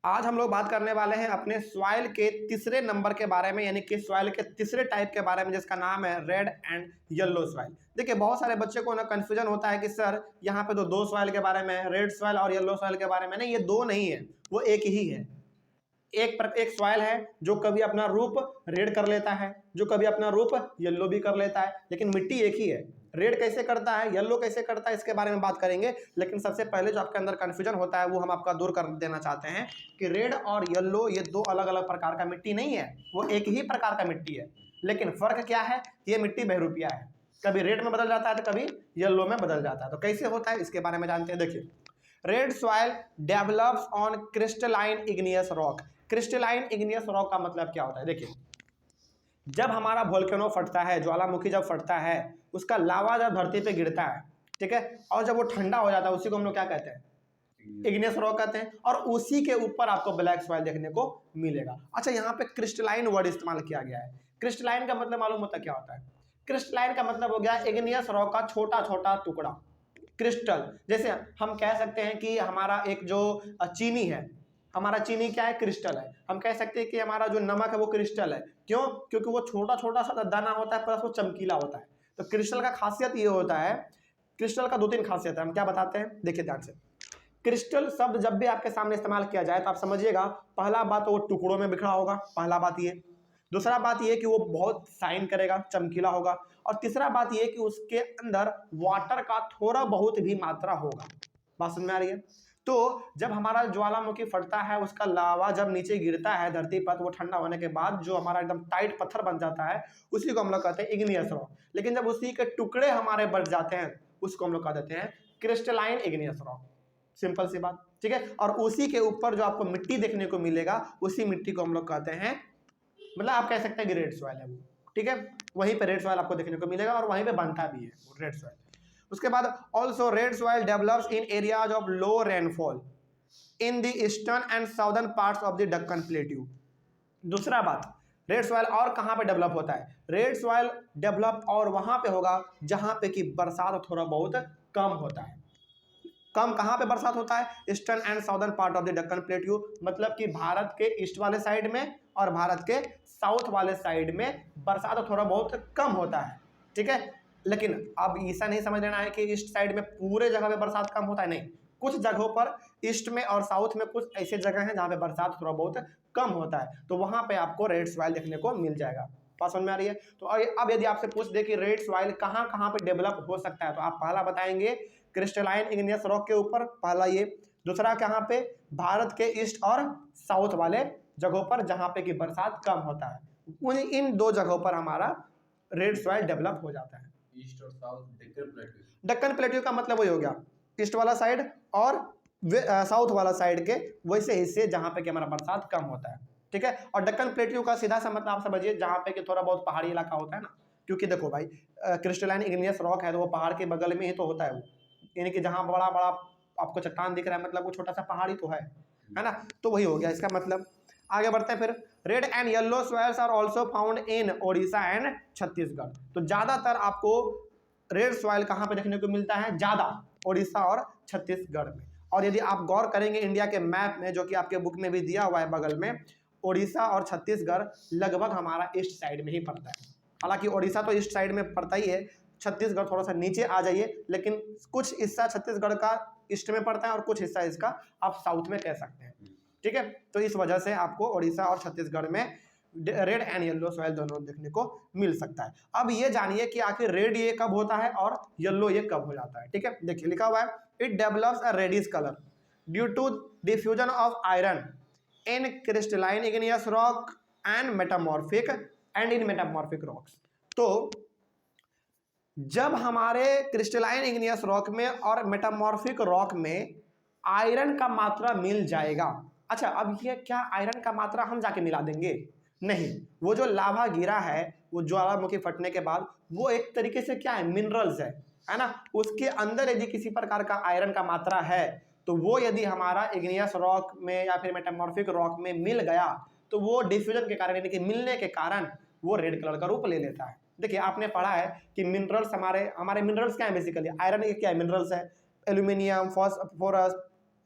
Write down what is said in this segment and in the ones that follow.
आज हम लोग बात करने वाले हैं अपने सॉइल के तीसरे नंबर के बारे में, यानी कि सॉइल के तीसरे टाइप के बारे में, जिसका नाम है रेड एंड येलो सॉइल। देखिए बहुत सारे बच्चे को ना कंफ्यूजन होता है कि सर यहाँ पे तो दो सॉइल के बारे में, रेड सॉइल और येलो सॉइल के बारे में। नहीं, ये दो नहीं है, वो एक ही है। एक सॉइल है जो कभी अपना रूप रेड कर लेता है, जो कभी अपना रूप येलो भी कर लेता है, लेकिन मिट्टी एक ही है। रेड कैसे करता है, येलो कैसे करता है, इसके बारे में बात करेंगे। लेकिन सबसे पहले जो आपके अंदर कंफ्यूजन होता है वो हम आपका दूर कर देना चाहते हैं कि रेड और येलो ये दो अलग अलग प्रकार का मिट्टी नहीं है, वो एक ही प्रकार का मिट्टी है। लेकिन फर्क क्या है, ये मिट्टी बहुरूपिया है, कभी रेड में बदल जाता है तो कभी येलो में बदल जाता है। तो कैसे होता है इसके बारे में जानते हैं। देखिए, red soil develops on crystalline igneous rock. Crystalline igneous rock का मतलब क्या होता है। देखिए, जब हमारा वोल्केनो फटता है, ज्वालामुखी जब फटता है, उसका लावा जब धरती पे गिरता है, ठीक है, और जब वो ठंडा हो जाता है, उसी को हम लोग क्या कहते हैं, इग्नियस रॉक कहते हैं। और उसी के ऊपर आपको ब्लैक सॉइल देखने को मिलेगा। अच्छा, यहाँ पे क्रिस्टलाइन वर्ड इस्तेमाल किया गया है। क्रिस्टलाइन का मतलब मालूम होता क्या होता है। क्रिस्टलाइन का मतलब हो गया इग्नियस रॉक का छोटा छोटा टुकड़ा, क्रिस्टल। जैसे हम कह सकते हैं कि हमारा एक जो चीनी है, हमारा चीनी क्या है, क्रिस्टल है। हम कह सकते हैं कि हमारा जो नमक है वो क्रिस्टल है। क्यों? क्योंकि वो छोटा छोटा सा दाना होता है, प्लस वो चमकीला होता है। तो क्रिस्टल का खासियत ये होता है, क्रिस्टल का दो तीन खासियत है, हम क्या बताते हैं, देखिए ध्यान से। क्रिस्टल शब्द जब भी आपके सामने इस्तेमाल किया जाए तो आप समझिएगा, पहला बात तो वो टुकड़ों में बिखरा होगा, पहला बात ये। दूसरा बात ये कि वो बहुत शाइन करेगा, चमकीला होगा। और तीसरा बात ये कि उसके अंदर वाटर का थोड़ा बहुत भी मात्रा होगा। बात समझ में आ रही है। तो जब हमारा ज्वालामुखी फटता है, उसका लावा जब नीचे गिरता है धरती पर, तो वो ठंडा होने के बाद जो हमारा एकदम टाइट पत्थर बन जाता है, उसी को हम लोग कहते हैं इग्नियस रॉक। लेकिन जब उसी के टुकड़े हमारे बढ़ जाते हैं, उसको हम लोग कह देते हैं क्रिस्टलाइन इग्नियस रॉक। सिंपल सी बात, ठीक है। और उसी के ऊपर जो आपको मिट्टी देखने को मिलेगा, उसी मिट्टी को हम लोग कहते हैं, मतलब आप कह सकते हैं कि रेड सॉइल है वो, ठीक है। वहीं पे रेड सॉइल आपको देखने को मिलेगा और वहीं पे बनता भी है रेड सॉइल। उसके बाद also red soil develops in areas of low rainfall in the eastern and southern parts of the Deccan plateau. दूसरा बात, रेड सॉइल और कहां पे डेवलप होता है। रेड सॉइल डेवलप और वहां पे होगा जहां पे कि बरसात थोड़ा बहुत कम होता है। कम कहां पे बरसात होता है, eastern and southern part of the Deccan plateau, मतलब कि भारत के ईस्ट वाले साइड में और भारत के साउथ वाले साइड में बरसात थोड़ा बहुत कम होता है, ठीक है। लेकिन अब ऐसा नहीं समझ लेना है कि ईस्ट साइड में पूरे जगह पे बरसात कम होता है, नहीं। कुछ जगहों पर ईस्ट में और साउथ में कुछ ऐसे जगह हैं जहां पे बरसात थोड़ा बहुत कम होता है, तो वहां पे आपको रेड सॉइल देखने को मिल जाएगा। बात समझ में आ रही है। तो अब यदि आपसे पूछ दे कि रेड सॉइल कहां कहां पे डेवलप हो सकता है, तो आप पहला बताएंगे क्रिस्टलाइन इग्नियस रॉक के ऊपर, पहला ये। दूसरा कहां पे, भारत के ईस्ट और साउथ वाले जगहों पर जहां पे कि बरसात कम होता है, इन दो जगहों पर हमारा रेड सॉइल डेवलप हो जाता है। ईस्ट और south Deccan plateau. Deccan plateau का मतलब वही हो गया, ईस्ट वाला साइड और साउथ वाला साइड के वैसे हिस्से जहां पे कि हमारा बरसात कम होता है, ठीक है। और दक्कन प्लेट्यू का सीधा सा मतलब आप समझिए जहां पे कि थोड़ा बहुत पहाड़ी इलाका होता है ना। क्योंकि देखो भाई, क्रिस्टलाइन इग्नियस रॉक है तो वो पहाड़ के बगल में ही तो होता है वो, यानी कि जहां बड़ा बड़ा आपको चट्टान दिख रहा है, मतलब वो छोटा सा पहाड़ी तो है ना। तो वही हो गया इसका मतलब। आगे बढ़ते हैं फिर। Red and yellow soils are also found in Odisha and Chhattisgarh. तो ज्यादातर आपको रेड सॉइल कहां पे देखने को मिलता है, ज्यादा ओडिशा और छत्तीसगढ़ में। और यदि आप गौर करेंगे इंडिया के मैप में, जो कि आपके बुक में भी दिया हुआ है बगल में, ओडिशा और छत्तीसगढ़ लगभग हमारा ईस्ट साइड में ही पड़ता है। हालांकि ओडिशा तो ईस्ट साइड में पड़ता ही है, छत्तीसगढ़ थोड़ा सा नीचे आ जाइए, लेकिन कुछ हिस्सा छत्तीसगढ़ का ईस्ट में पड़ता है और कुछ हिस्सा इसका आप साउथ में कह सकते हैं, ठीक है। तो इस वजह से आपको ओडिशा और छत्तीसगढ़ में रेड एंड येलो सॉइल दोनों देखने को मिल सकता है। अब ये जानिए कि आखिर रेड ये कब होता है और येलो ये कब हो जाता है, ठीक है। देखिए लिखा हुआ है, it develops a reddish colour due to diffusion of iron in crystalline igneous rock and in metamorphic rocks. तो जब हमारे क्रिस्टलाइन इग्नियस रॉक में और मेटामॉर्फिक रॉक में आयरन का मात्रा मिल जाएगा। अच्छा, अब ये क्या आयरन का मात्रा हम जाके मिला देंगे? नहीं, वो जो लावा गिरा है, वो ज्वालामुखी फटने के बाद, वो एक तरीके से क्या है, मिनरल्स है ना। उसके अंदर यदि किसी प्रकार का आयरन का मात्रा है, तो वो यदि हमारा इग्नियस रॉक में या फिर मेटामॉर्फिक रॉक में मिल गया, तो वो डिफ्यूजन के कारण, यानी कि मिलने के कारण, वो रेड कलर का रूप ले लेता है। देखिए आपने पढ़ा है कि मिनरल्स हमारे मिनरल्स क्या है, बेसिकली आयरन के क्या है, मिनरल्स है, एल्यूमिनियम, फॉस्फोरस,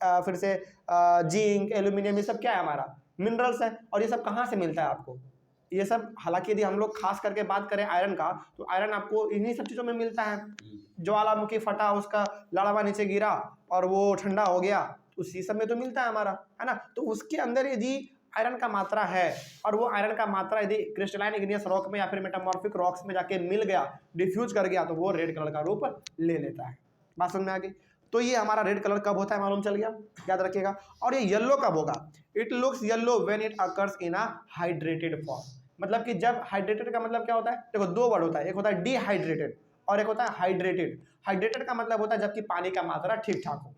फिर से जिंक, एल्यूमिनियम, ये सब क्या है हमारा मिनरल्स है। और ये सब कहाँ से मिलता है आपको, ये सब हालांकि यदि हम लोग खास करके बात करें आयरन का, तो आयरन आपको इन्हीं सब चीज़ों में मिलता है। ज्वालामुखी फटा, उसका लाड़वा नीचे गिरा और वो ठंडा हो गया, उसी सब में तो मिलता है हमारा, है ना। तो उसके अंदर यदि आयरन का मात्रा है और वो आयरन का मात्रा यदि क्रिस्टलाइन इग्नियस रॉक में या फिर मेटामॉर्फिक रॉक्स में जाके मिल गया, डिफ्यूज कर गया, तो वो रेड कलर का रूप ले लेता है। बात समझ में आ गई। तो ये हमारा रेड कलर कब होता है मालूम चल गया, याद रखिएगा। और ये येलो कब होगा, it looks yellow when it occurs in a hydrated form. मतलब कि जब हाइड्रेटेड का मतलब क्या होता है, देखो दो वर्ड होता है, एक होता है डिहाइड्रेटेड और एक होता है हाइड्रेटेड। हाइड्रेटेड का मतलब होता है जबकि पानी का मात्रा ठीक ठाक हो,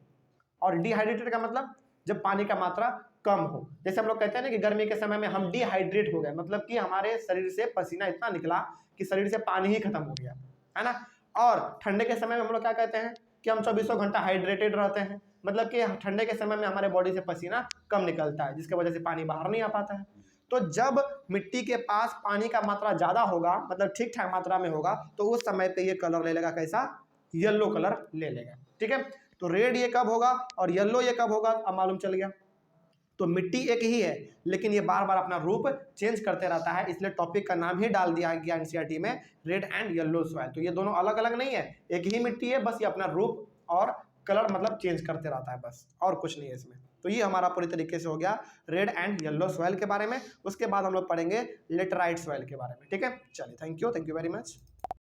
और डिहाइड्रेटेड का मतलब जब पानी का मात्रा कम हो। जैसे हम लोग कहते हैं ना कि गर्मी के समय में हम डिहाइड्रेट हो गए, मतलब कि हमारे शरीर से पसीना इतना निकला कि शरीर से पानी ही खत्म हो गया, है ना। और ठंडे के समय में हम लोग क्या कहते हैं कि हम 24 घंटा हाइड्रेटेड रहते हैं, मतलब कि ठंडे के समय में हमारे बॉडी से पसीना कम निकलता है, जिसकी वजह से पानी बाहर नहीं आ पाता है। तो जब मिट्टी के पास पानी का मात्रा ज्यादा होगा, मतलब ठीक ठाक मात्रा में होगा, तो उस समय पे ये कलर ले लेगा कैसा, येलो कलर ले लेगा। ठीक है, तो रेड ये कब होगा और येलो ये कब होगा, अब मालूम चल गया। तो मिट्टी एक ही है, लेकिन ये बार बार अपना रूप चेंज करते रहता है, इसलिए टॉपिक का नाम ही डाल दिया गया एनसीईआरटी में रेड एंड येलो सॉइल। तो ये दोनों अलग अलग नहीं है, एक ही मिट्टी है, बस ये अपना रूप और कलर मतलब चेंज करते रहता है, बस और कुछ नहीं है इसमें। तो ये हमारा पूरी तरीके से हो गया रेड एंड येलो सॉइल के बारे में। उसके बाद हम लोग पढ़ेंगे लेटराइट सॉइल के बारे में। ठीक है, चलिए, थैंक यू वेरी मच।